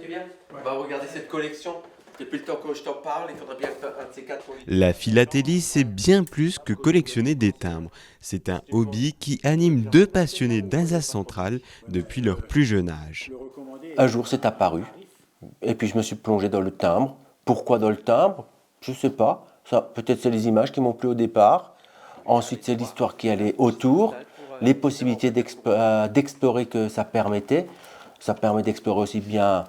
viens. On va regarder cette collection. Depuis le temps que je t'en parle, il faudrait bien un de ces quatre. La philatélie, c'est bien plus que collectionner des timbres. C'est un hobby qui anime deux passionnés d'Alsace centrale depuis leur plus jeune âge. Un jour, c'est apparu. Et puis, je me suis plongé dans le timbre. Pourquoi dans le timbre? Je ne sais pas. Ça, peut-être c'est les images qui m'ont plu au départ. Ensuite, c'est l'histoire qui allait autour, les possibilités d'explorer que ça permettait. Ça permet d'explorer aussi bien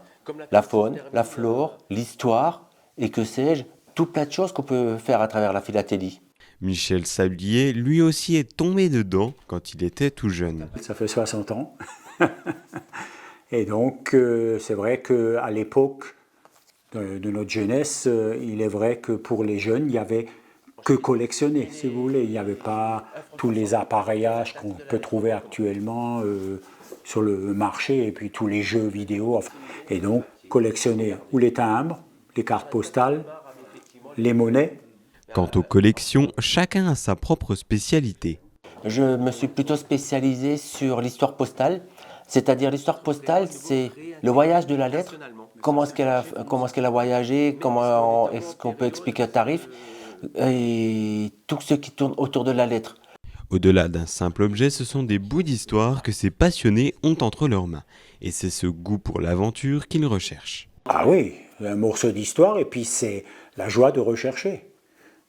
la faune, la flore, l'histoire et que sais-je, tout plein de choses qu'on peut faire à travers la philatélie. Michel Sablier, lui aussi, est tombé dedans quand il était tout jeune. Ça fait 60 ans. Et donc, c'est vrai qu'à l'époque de notre jeunesse, il est vrai que pour les jeunes, il n'y avait que collectionner, si vous voulez. Il n'y avait pas tous les appareillages qu'on peut trouver actuellement sur le marché et puis tous les jeux vidéo. Et donc, collectionner ou les timbres, les cartes postales, les monnaies. Quant aux collections, chacun a sa propre spécialité. Je me suis plutôt spécialisé sur l'histoire postale, c'est-à-dire l'histoire postale, c'est le voyage de la lettre, comment est-ce qu'elle a voyagé, comment est-ce qu'on peut expliquer un tarif, et tout ce qui tourne autour de la lettre. Au-delà d'un simple objet, ce sont des bouts d'histoire que ces passionnés ont entre leurs mains. Et c'est ce goût pour l'aventure qu'ils recherchent. Ah oui, un morceau d'histoire et puis c'est la joie de rechercher.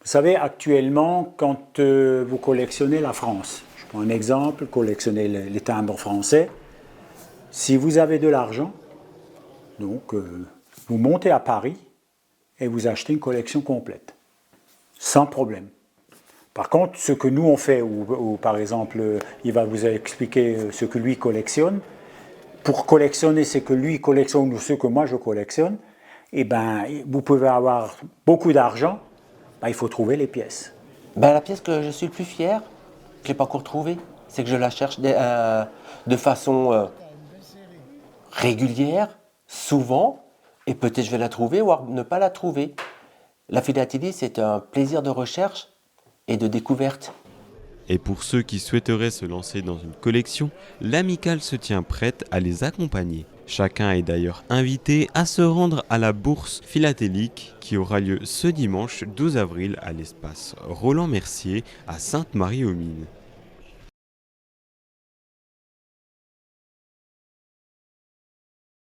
Vous savez, actuellement, quand vous collectionnez la France, je prends un exemple, collectionnez les timbres français, si vous avez de l'argent, donc vous montez à Paris et vous achetez une collection complète, sans problème. Par contre, ce que nous on fait, ou par exemple, il va vous expliquer ce que lui collectionne, pour collectionner ce que lui collectionne ou ce que moi je collectionne, eh ben, vous pouvez avoir beaucoup d'argent, ben, il faut trouver les pièces. Ben, la pièce que je suis le plus fier, je ne l'ai pas encore trouvée, c'est que je la cherche de façon régulière, souvent, et peut-être je vais la trouver ou ne pas la trouver. La philatélie, c'est un plaisir de recherche et de découverte. Et pour ceux qui souhaiteraient se lancer dans une collection, l'Amicale se tient prête à les accompagner. Chacun est d'ailleurs invité à se rendre à la bourse philatélique qui aura lieu ce dimanche 12 avril à l'espace Roland Mercier à Sainte-Marie-aux-Mines.